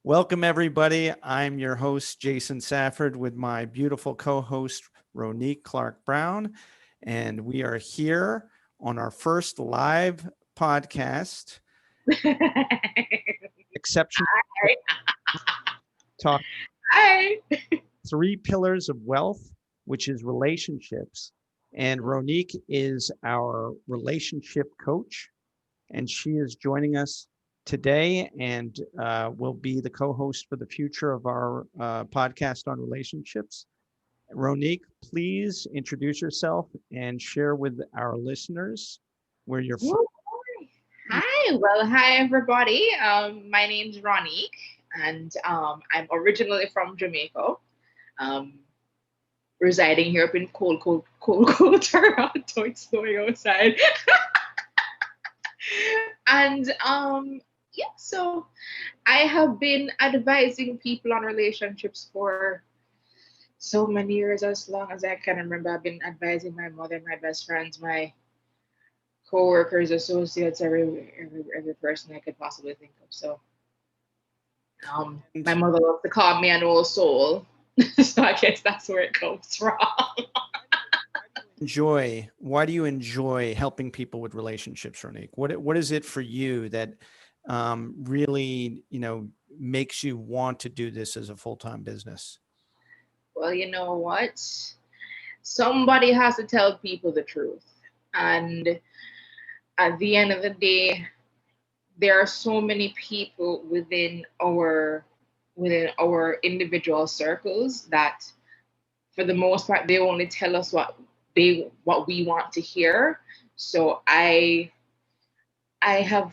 Welcome, everybody. I'm your host, Jason Safford, with my beautiful co-host, Ronique Clarke-Brown. And we are here on our first live podcast, Exceptional Hi. Talk Hi. Three Pillars of Wealth, which is relationships. And Ronique is our relationship coach, and she is joining us today and will be the co-host for the future of our podcast on relationships. Ronique, please introduce yourself and share with our listeners where you're from. Woo. Hi. Well, hi everybody. My name's Ronique, and I'm originally from Jamaica. Um, Residing here up in cold Toronto. It's snowing outside. And yeah, so I have been advising people on relationships for so many years, as long as I can remember. I've been advising my mother, my best friends, my co-workers, associates, every person I could possibly think of. So my And mother loves to call me an old soul. So I guess that's where it comes from. why do you enjoy helping people with relationships, Ronique? What is it for you that really, makes you want to do this as a full-time business? Well, you know what? Somebody has to tell people the truth. And at the end of the day, there are so many people within our individual circles that for the most part they only tell us what we want to hear. So I I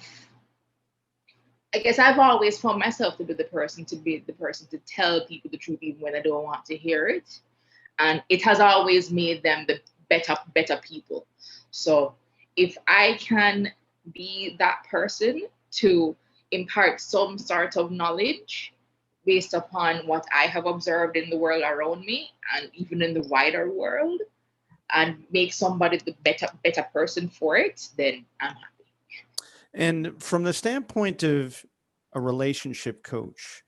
guess I've always found myself to be the person to tell people the truth even when I don't want to hear it. And it has always made them the better people. So if I can be that person to impart some sort of knowledge based upon what I have observed in the world around me and even in the wider world, and make somebody the better person for it, then I'm happy. And from the standpoint of a relationship coach,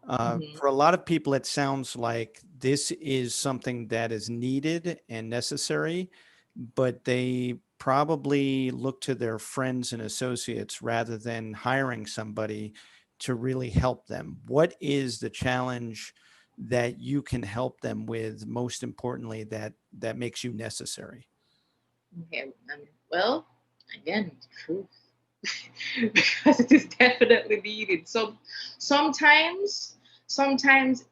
Mhm. for a lot of people, it sounds like this is something that is needed and necessary, but they probably look to their friends and associates rather than hiring somebody to really help them. What is the challenge that you can help them with, most importantly, that makes you necessary? Okay. Well, again, truth. Because it is definitely needed. So sometimes, sometimes,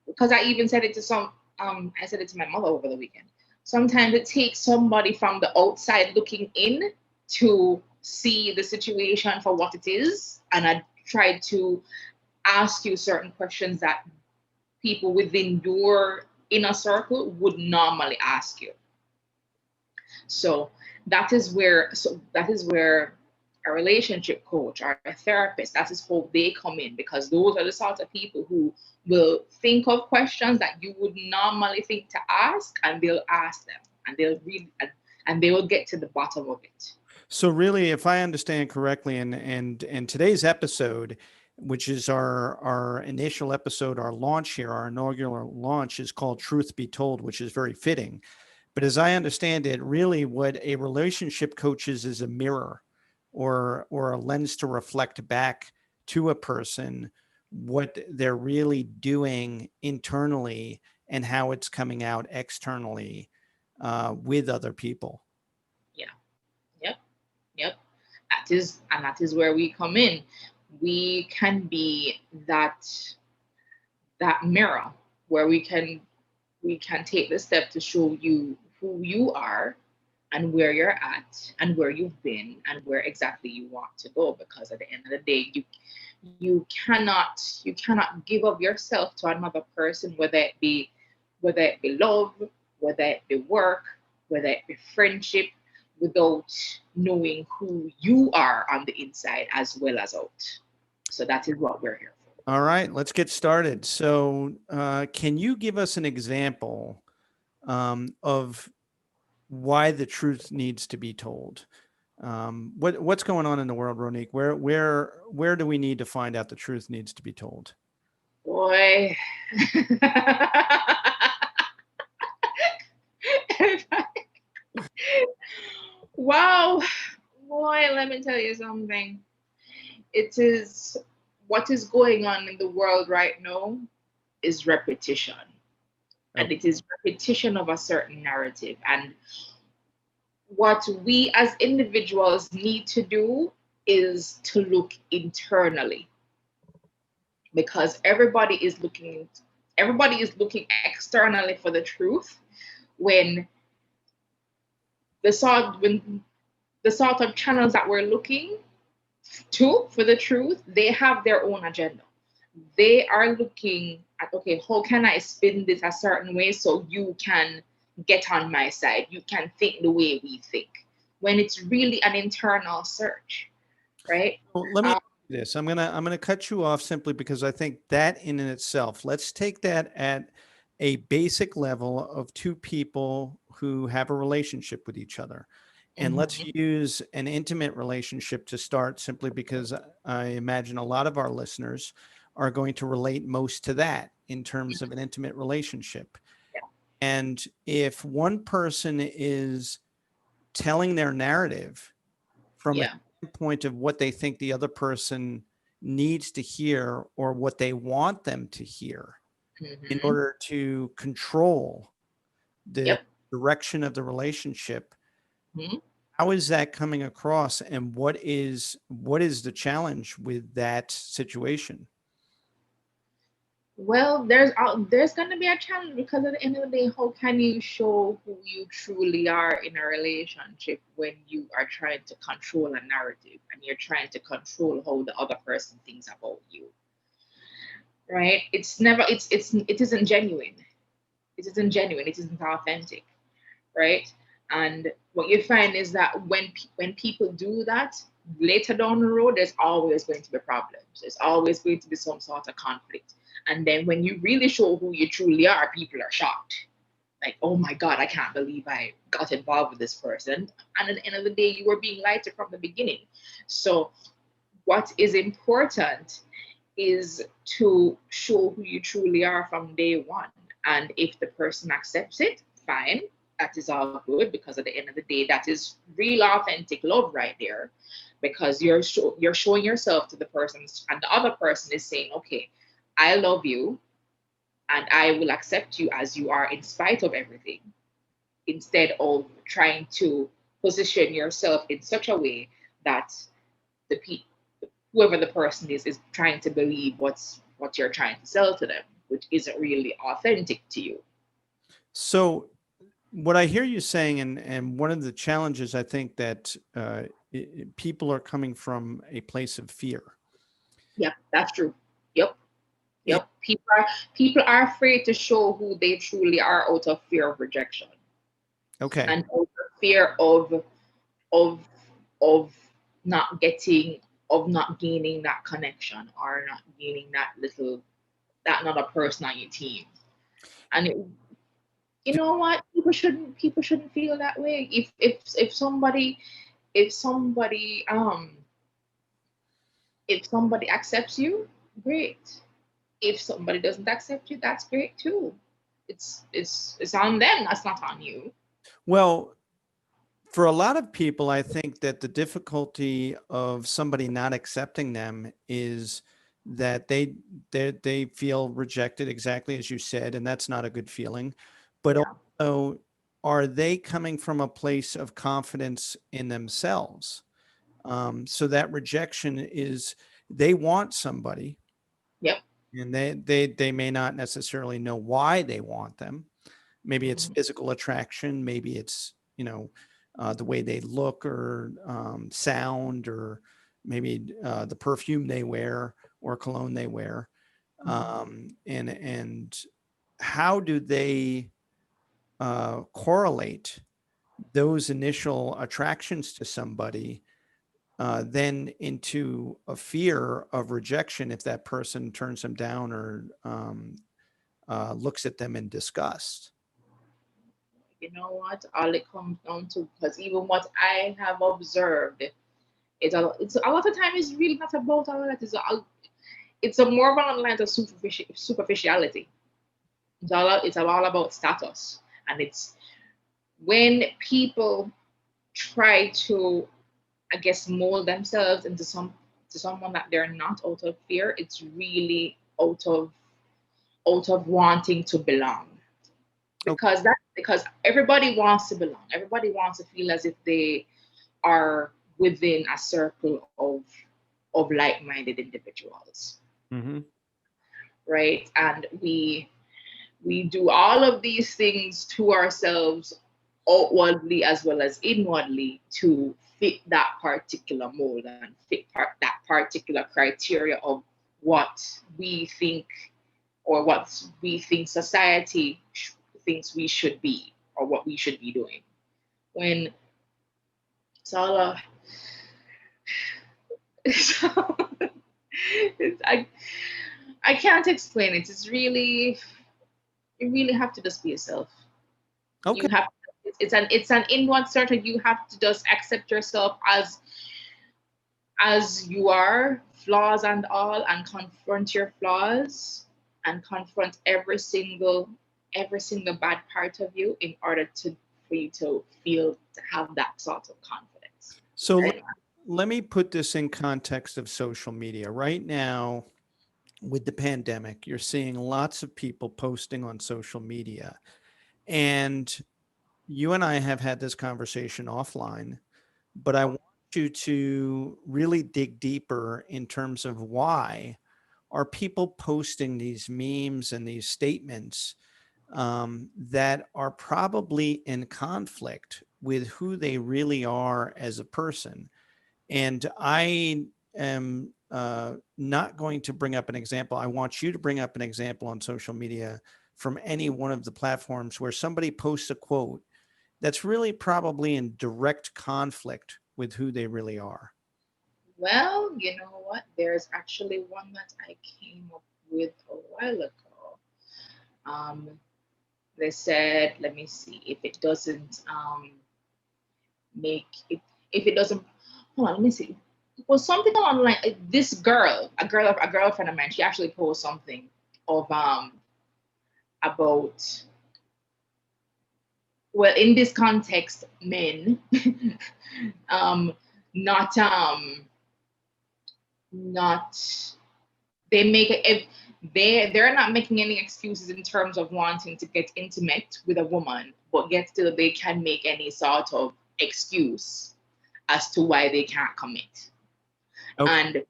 because I even said it to I said it to my mother over the weekend. Sometimes it takes somebody from the outside looking in to see the situation for what it is, and I tried to ask you certain questions that people within your inner circle would normally ask you. So that is where a relationship coach or a therapist, that is how they come in, because those are the sorts of people who will think of questions that you would normally think to ask, and they'll ask them, and they'll read, and they will get to the bottom of it. So really, if I understand correctly, and today's episode, which is our initial episode, our launch here, our inaugural launch, is called Truth Be Told, which is very fitting. But as I understand it, really what a relationship coach is a mirror or a lens to reflect back to a person what they're really doing internally and how it's coming out externally with other people. Yeah. Yep. Yep. That is where we come in. We can be that mirror where we can take the step to show you who you are and where you're at and where you've been and where exactly you want to go, because at the end of the day, you cannot give of yourself to another person, whether it be love, whether it be work, whether it be friendship, without knowing who you are on the inside as well as out. So that is what we're here for. All right, let's get started. So, can you give us an example of why the truth needs to be told? What's going on in the world, Ronique? Where do we need to find out the truth needs to be told? Boy. Wow. Boy, let me tell you something. It is what is going on in the world right now is repetition. Oh, And it is repetition of a certain narrative. And what we as individuals need to do is to look internally, because everybody is looking externally for the truth, when when the sort of channels that we're looking to for the truth, they have their own agenda. They are looking at, okay, how can I spin this a certain way so you can get on my side? You can think the way we think. When it's really an internal search, right? well, let me Um, ask you this. I'm gonna cut you off simply because I think that in and itself, let's take that at a basic level of two people who have a relationship with each other. And let's mhm, use an intimate relationship to start, simply because I imagine a lot of our listeners are going to relate most to that in terms of an intimate relationship. yeah, And if one person is telling their narrative from a yeah, standpoint of what they think the other person needs to hear or what they want them to hear in mhm, order to control the yep. direction of the relationship, Mhm. how is that coming across, and what is the challenge with that situation? Well, there's going to be a challenge, because at the end of the day, how can you show who you truly are in a relationship when you are trying to control a narrative and you're trying to control how the other person thinks about you, right? It's never, it isn't genuine. It isn't genuine. It isn't authentic, right? And what you find is that when people do that, later down the road, there's always going to be problems. There's always going to be some sort of conflict. And then when you really show who you truly are, people are shocked. Like, oh my God, I can't believe I got involved with this person. And at the end of the day, you were being lied to from the beginning. So what is important is to show who you truly are from day one. And if the person accepts it, fine. That is all good, because at the end of the day, that is real authentic love right there. Because you're showing yourself to the person, and the other person is saying, okay, I love you and I will accept you as you are in spite of everything, instead of trying to position yourself in such a way that the pe- whoever the person is trying to believe what you're trying to sell to them, which isn't really authentic to you. So what I hear you saying, and one of the challenges I think that people are coming from a place of fear. Yep, that's true. Yep, It, yep. People are afraid to show who they truly are out of fear of rejection, okay. and out of fear of of not getting of not gaining that connection, or not gaining that another person on your team. And you Do- know what, people shouldn't feel that way. If somebody if somebody um if somebody accepts you, great. If somebody doesn't accept you, that's great too. It's on them, that's not on you. Well, for a lot of people, I think that the difficulty of somebody not accepting them is that they feel rejected, exactly as you said, and that's not a good feeling. But Yeah. also, are they coming from a place of confidence in themselves? So that rejection is, they want somebody, Yep. and they may not necessarily know why they want them. Maybe it's Mhm. physical attraction, maybe it's, the way they look, or sound, or maybe the perfume they wear or cologne they wear. Mhm. And how do they correlate those initial attractions to somebody then into a fear of rejection if that person turns them down, or looks at them in disgust? you know what? All it comes down to, because even what I have observed, it's a lot of time is really not about all that. It's a more along the lines of superficiality. It's all about status, and it's when people try to, I guess, mold themselves into someone that they're not, out of fear. It's really out of wanting to belong, Okay. because everybody wants to belong. Everybody wants to feel as if they are within a circle of like-minded individuals, Mm-hmm. right? And we do all of these things to ourselves, outwardly as well as inwardly, to fit that particular mold and fit that particular criteria of what we think, or what we think society thinks we should be, or what we should be doing. When it's all so, I can't explain it. You really have to just be yourself. Okay. You have it's an inward circle. You have to just accept yourself as you are, flaws and all, and confront your flaws, and confront every single bad part of you, in order to for you to have that sort of confidence. So Right? let me put this in context of social media. Right now, with the pandemic, you're seeing lots of people posting on social media. And you and I have had this conversation offline, but I want you to really dig deeper in terms of why are people posting these memes and these statements that are probably in conflict with who they really are as a person. And I am not going to bring up an example. I want you to bring up an example on social media from any one of the platforms where somebody posts a quote that's really probably in direct conflict with who they really are. Well, you know what? There's actually one that I came up with a while ago. Um, they said, let me see, if it doesn't make it, if it doesn't, hold on, let me see. It was something online. This girl, a girlfriend of mine, she actually posted something of about, well, in this context, men um not not they make it if they're not making any excuses in terms of wanting to get intimate with a woman, but yet still they can make any sort of excuse as to why they can't commit. Okay. And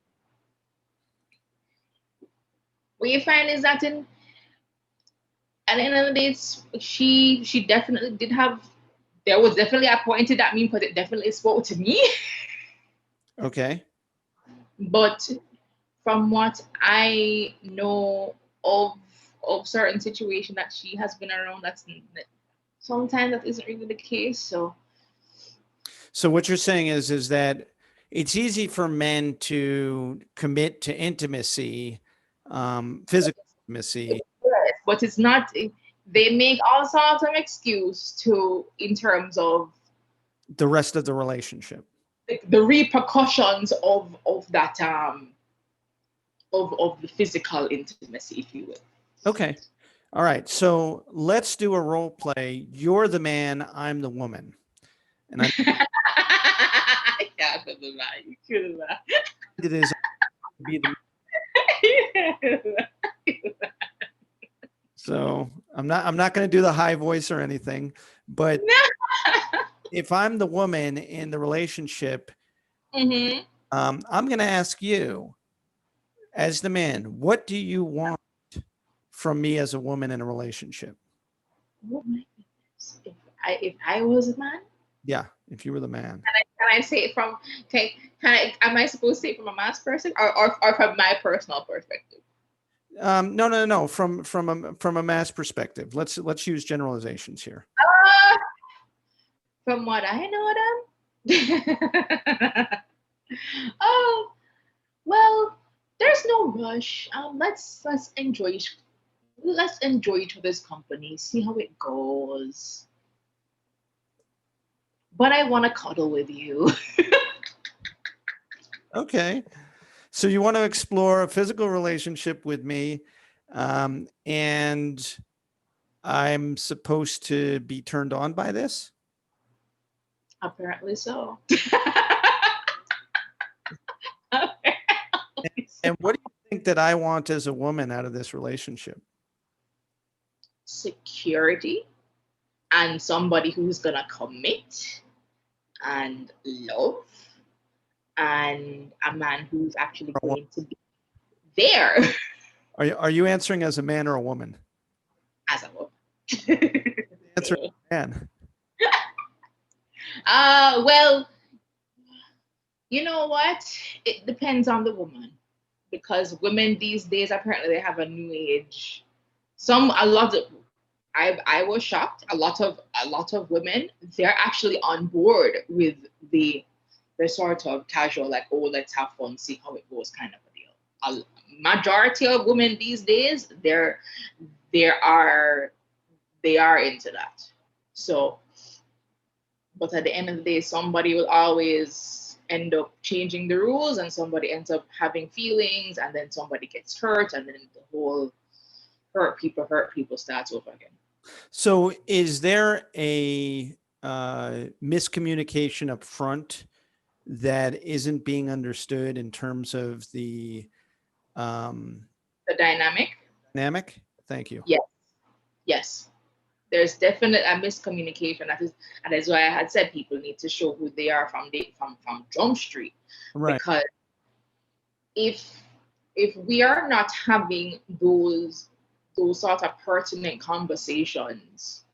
what you find is that in at the end of the day, she definitely did have, there was definitely a point to that meme, because it definitely spoke to me. Okay. But from what I know of certain situation that she has been around, sometimes that isn't really the case. So So what you're saying is that it's easy for men to commit to intimacy, physical intimacy, yes, but it's not. They make all sorts of excuse to, in terms of the rest of the relationship. the repercussions of that of the physical intimacy, if you will. Okay. All right. So let's do a role play. You're the man, I'm the woman. And I Yeah, for the lie. You could lie. did is be the so I'm not going to do the high voice or anything, but if I'm the woman in the relationship, Mm-hmm. I'm going to ask you as the man, what do you want from me as a woman in a relationship? Oh my goodness. If I was a man, Yeah, if you were the man. can I say it from, okay, am I supposed to say it from a man's perspective, or from my personal perspective? No. From a mass perspective, let's use generalizations here. Uh, from what I know them. Oh, well, there's no rush. Let's enjoy each other's company, see how it goes. but I want to cuddle with you. Okay. So you want to explore a physical relationship with me, and I'm supposed to be turned on by this? Apparently so. And what do you think that I want as a woman out of this relationship? Security and somebody who's gonna commit and love and a man who's actually going to be there Are you answering as a man or a woman? as a woman. Answer man. Well, you know what? It depends on the woman because women these days apparently they have a new age. A lot of I was shocked. A lot of women they're actually on board with the sort of casual like, oh, let's have fun, see how it goes kind of a deal. A majority of women these days they are they are into that. So, but at the end of the day, somebody will always end up changing the rules, and somebody ends up having feelings, and then somebody gets hurt, and then the whole hurt people starts over again. So is there a miscommunication up front that isn't being understood in terms of the The dynamic, dynamic? Thank you. yes, yes. There's definite a miscommunication. And that's why I had said people need to show who they are from Jump Street. Right. Because if we are not having those sort of pertinent conversations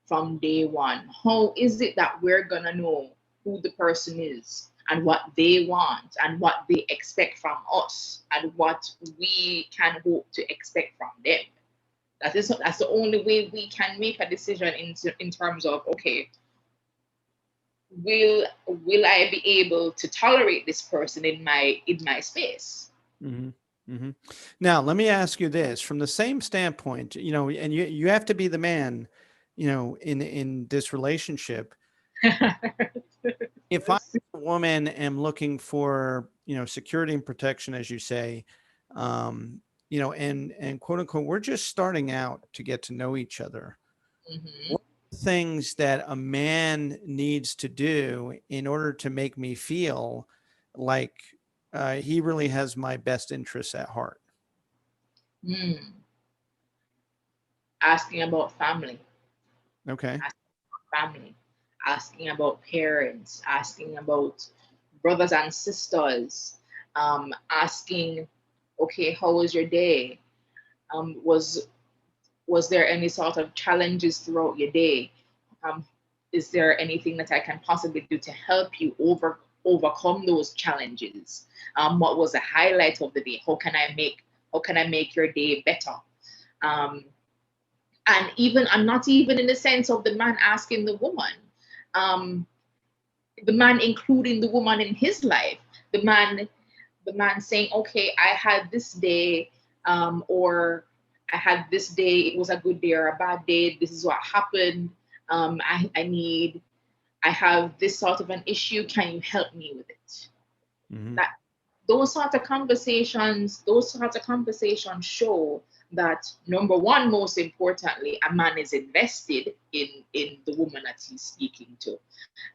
from day one, how is it that we're gonna know who the person is and what they want and what they expect from us and what we can hope to expect from them? That's the only way we can make a decision in terms of, okay, will I be able to tolerate this person in my space? Mm-hmm. Mm-hmm. Now, let me ask you this from the same standpoint, and you have to be the man, in this relationship. If I, as a woman, am looking for, security and protection, as you say, and quote unquote, we're just starting out to get to know each other. Mhm. What are the things that a man needs to do in order to make me feel like he really has my best interests at heart? Mm. Asking about family, Okay. family, asking about parents, asking about brothers and sisters, asking, okay, how was your day? Was there any sort of challenges throughout your day? Um, is there anything that I can possibly do to help you overcome those challenges? What was the highlight of the day? How can I make your day better? Um, and even I'm not even in the sense of the man asking the woman, um, the man including the woman in his life, the man the man saying, okay, I had this day, or I had this day, it was a good day or a bad day, this is what happened. I have this sort of an issue, can you help me with it? Mm-hmm. That those sorts of conversations show that, number one, most importantly, a man is invested in the woman that he's speaking to,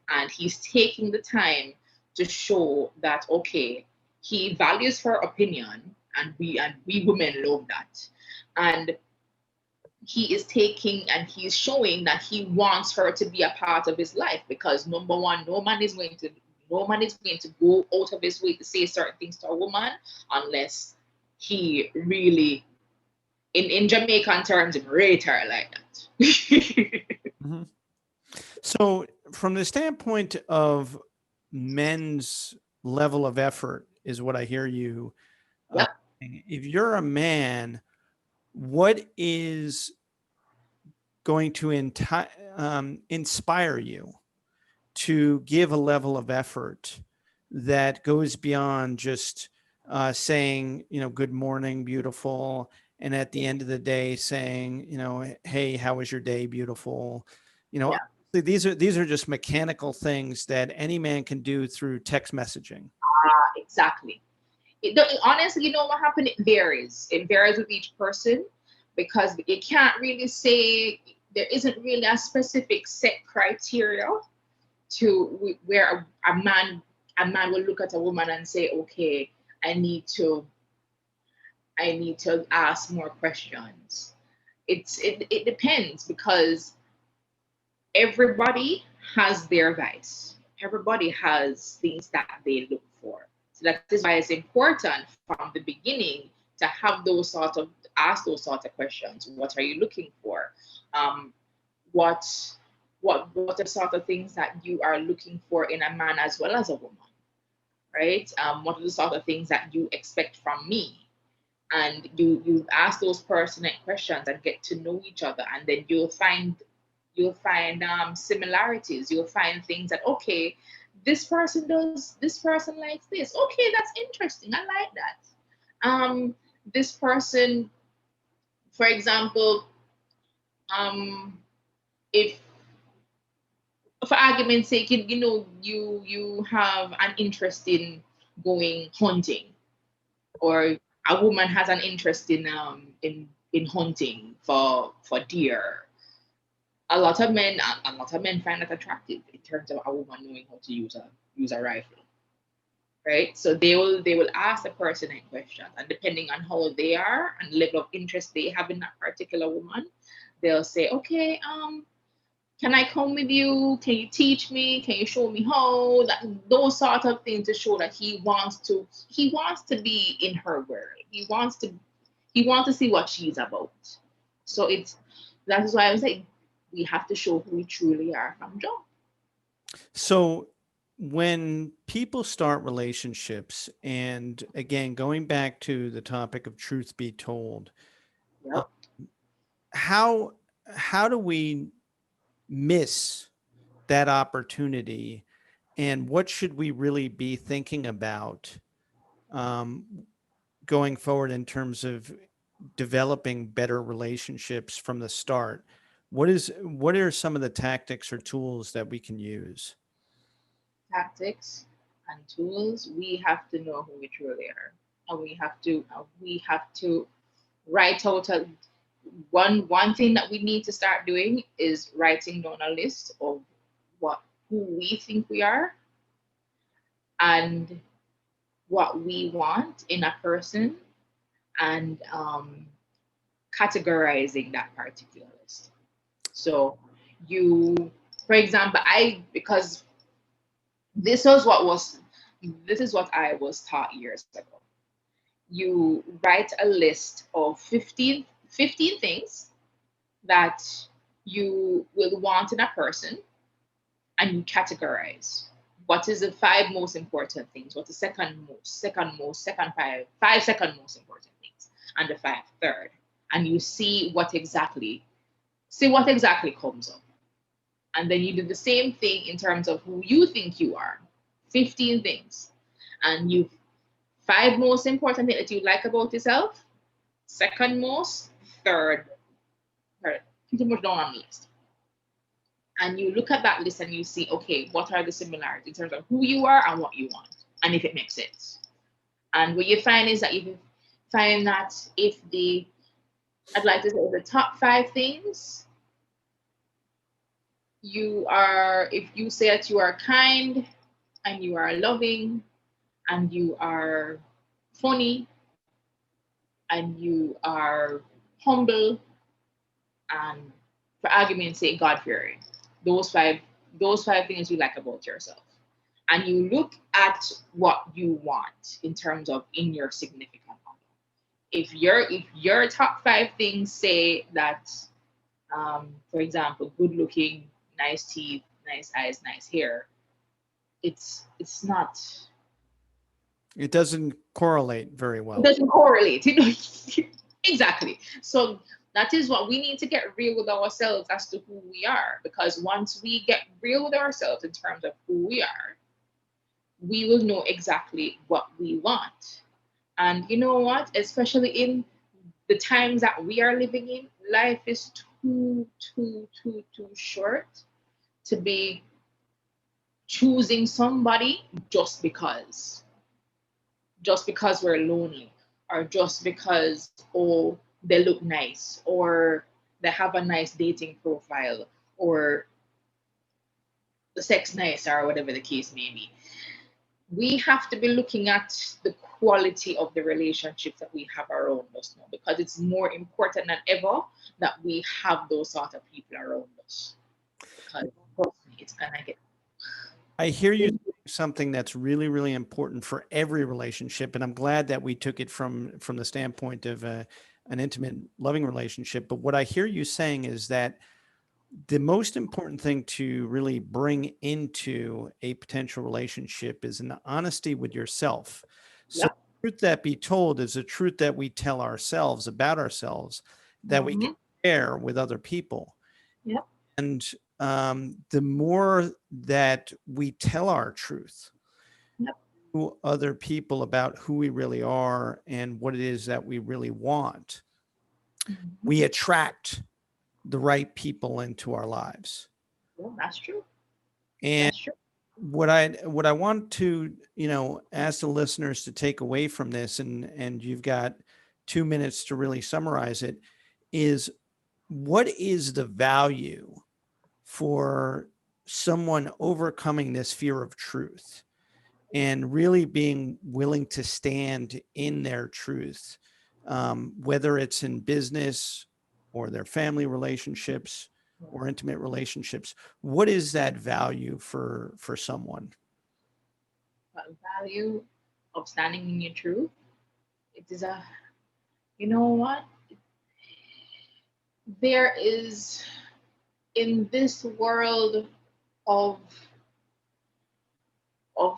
and he's taking the time to show that, okay, he values her opinion, and we women love that, and he is taking and he's showing that he wants her to be a part of his life, because number one, no man is going to go out of his way to say certain things to a woman unless he really, in Jamaican terms, rate her like that. Mm-hmm. So, from the standpoint of men's level of effort, is what I hear you. Uh, Yep. if you're a man, what is going to inspire you to give a level of effort that goes beyond just saying, good morning, beautiful, and at the end of the day saying, hey, how was your day, beautiful? Yeah. These are just mechanical things that any man can do through text messaging. Exactly. Honestly, you know what happened? It varies. It varies with each person, because you can't really say, there isn't really a specific set criteria to where a man will look at a woman and say, okay, I need to ask more questions. It depends, because everybody has their vice. Everybody has things that they look for. So that is why it's important from the beginning to have ask those sort of questions. What are you looking for? Um, what what are sort of things that you are looking for in a man as well as a woman, right? What are the sort of things that you expect from me? And you ask those pertinent questions and get to know each other, and then you'll find similarities. You'll find things that, okay, this person likes this. Okay, that's interesting. I like that. This person, for example, um, if for argument's sake, you have an interest in going hunting, or a woman has an interest in hunting for deer. A lot of men find that attractive in terms of a woman knowing how to use a rifle, right? So they will ask the pertinent questions, and depending on how they are and the level of interest they have in that particular woman, they'll say, okay, can I come with you? Can you teach me? Can you show me how? Those sort of things, to show that he wants to be in her world. He wants to see what she's about. So that is why I was like, we have to show who we truly are from jump. So when people start relationships, and again, going back to the topic of truth be told, uh, Yep. how how do we miss that opportunity, and what should we really be thinking about um, going forward in terms of developing better relationships from the start? What are some of the tactics or tools that we can use? Tactics and tools. We have to know who we truly are, and we have to write out one thing that we need to start doing is writing down a list of what who we think we are, and what we want in a person, and categorizing that particular list. So you, for example, because this was what was this is what I was taught years ago. You write a list of 15 things that you will want in a person, and you categorize. What is the five most important things? What's the five second most important things, and the five third, and you see what exactly comes up. And then you do the same thing in terms of who you think you are. 15 things. And you five most important things that you like about yourself, second most, third, pretty much down on the list. And you look at that list and you see, okay, what are the similarities in terms of who you are and what you want, and if it makes sense. And what you find is that I'd like to say the top five things, if you say that you are kind, and you are loving, and you are funny, and you are humble, and for argument's sake, God fearing. Those five things you like about yourself. And you look at what you want in terms of in your significant other. If your top five things say that, for example, good looking, nice teeth, nice eyes, nice hair, it's not, It doesn't correlate very it well. doesn't correlate. Exactly. So that is what we need to get real with ourselves as to who we are. Because once we get real with ourselves in terms of who we are, we will know exactly what we want. And you know what? Especially in the times that we are living in, life is too, too, too, too short to be choosing somebody just because we're lonely, or just because, oh, they look nice, or they have a nice dating profile, or the sex nice, or whatever the case may be. We have to be looking at the quality of the relationships that we have around us now, because it's more important than ever that we have those sort of people around us. Because trust me, it's gonna get. I hear you saying something that's really, really important for every relationship, and I'm glad that we took it from the standpoint of an intimate, loving relationship. But what I hear you saying is that the most important thing to really bring into a potential relationship is an honesty with yourself. So Yep. truth that be told is a truth that we tell ourselves about ourselves that we can share with other people. Yep. And the more that we tell our truth Yep. to other people about who we really are and what it is that we really want, we attract the right people into our lives. Well, that's true. And That's true. what I want to, ask the listeners to take away from this, and you've got 2 minutes to really summarize it, is what is the value for someone overcoming this fear of truth and really being willing to stand in their truth, whether it's in business or their family relationships or intimate relationships? What is that value for someone? The value of standing in your truth. It is a, you know what? There is, in this world of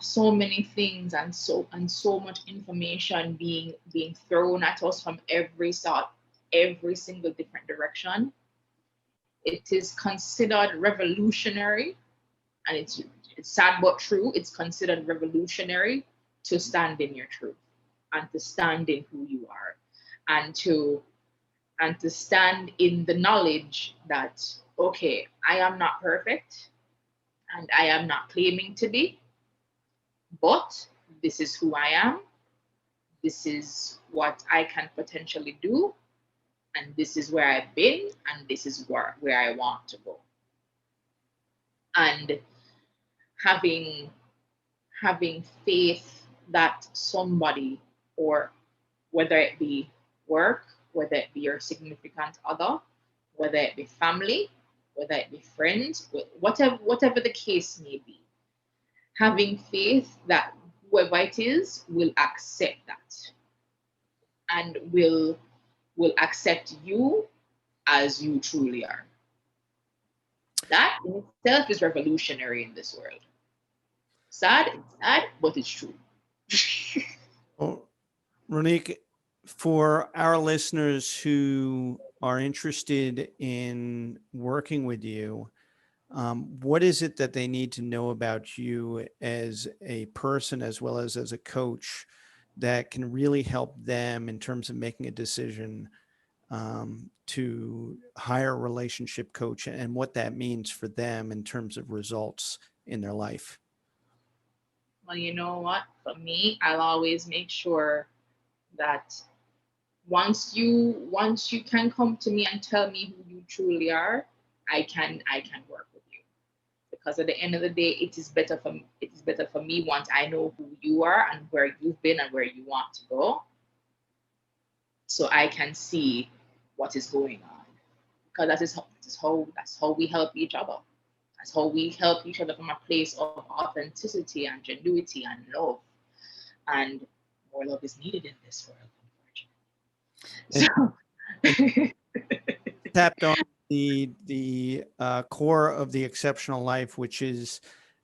so many things, and so much information being thrown at us from every single different direction. It is considered revolutionary, and it's sad but true. It's considered revolutionary to stand in your truth, and to stand in who you are, and to stand in the knowledge that, okay, I am not perfect, and I am not claiming to be, but this is who I am. This is what I can potentially do, and this is where I've been, and this is where I want to go. And having faith that somebody, or whether it be work, whether it be your significant other, whether it be family, whether it be friends, whatever the case may be, having faith that whoever it is will accept that, and will accept you as you truly are. That in itself is revolutionary in this world. Sad, it's sad, but it's true. Well, Ronique, for our listeners who are interested in working with you, what is it that they need to know about you as a person as well as a coach that can really help them in terms of making a decision to hire a relationship coach, and what that means for them in terms of results in their life? Well, you know what? For me, I'll always make sure that once you can come to me and tell me who you truly are, I can work with you. Because at the end of the day, it is better for me once I know who you are and where you've been and where you want to go, so I can see what is going on. Because that's how we help each other. That's how we help each other from a place of authenticity and genuity and love. And more love is needed in this world, unfortunately. So Tapped on the core of the exceptional life, which is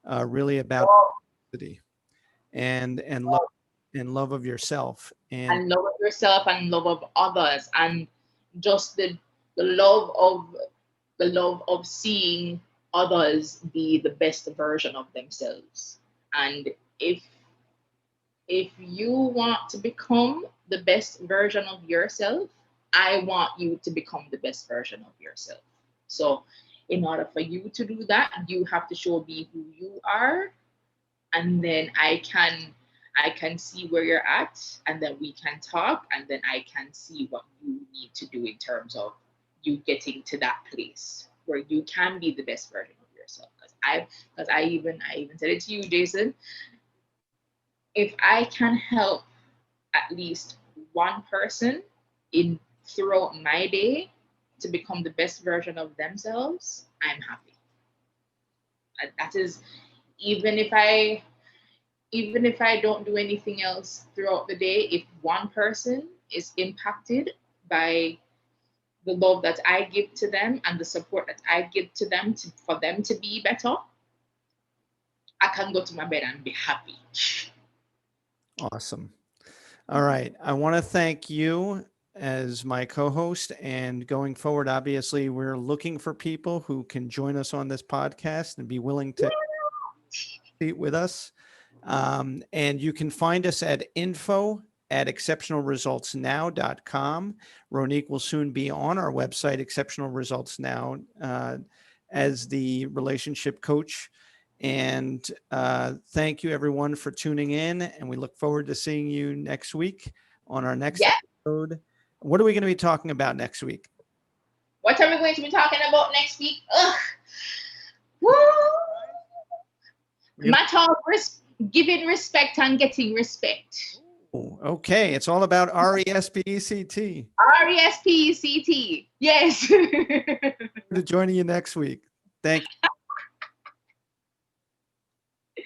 really about diversity and love of yourself, and love of yourself and love of others, and just the love of seeing others be the best version of themselves. And if you want to become the best version of yourself, I want you to become the best version of yourself. So in order for you to do that, you have to show me who you are, and then I can see where you're at, and then we can talk, and then I can see what you need to do in terms of you getting to that place where you can be the best version of yourself. Because I even said it to you, Jason. If I can help at least one person in throughout my day to become the best version of themselves, I'm happy. And that is, even if I don't do anything else throughout the day, if one person is impacted by the love that I give to them and the support that I give to them for them to be better, I can go to my bed and be happy. Awesome. All right. I want to thank you as my co-host, and going forward, obviously, we're looking for people who can join us on this podcast and be willing to be with us. And you can find us at info@exceptionalresultsnow.com. Ronique will soon be on our website, Exceptional Results Now, as the relationship coach. And thank you, everyone, for tuning in. And we look forward to seeing you next week on our next Yeah. episode. What are we going to be talking about next week? What are we going to be talking about next week? Ugh. Woo! Matter of giving respect and getting respect. Okay. It's all about RESPECT. RESPECT. Yes. To joining you next week. Thank you.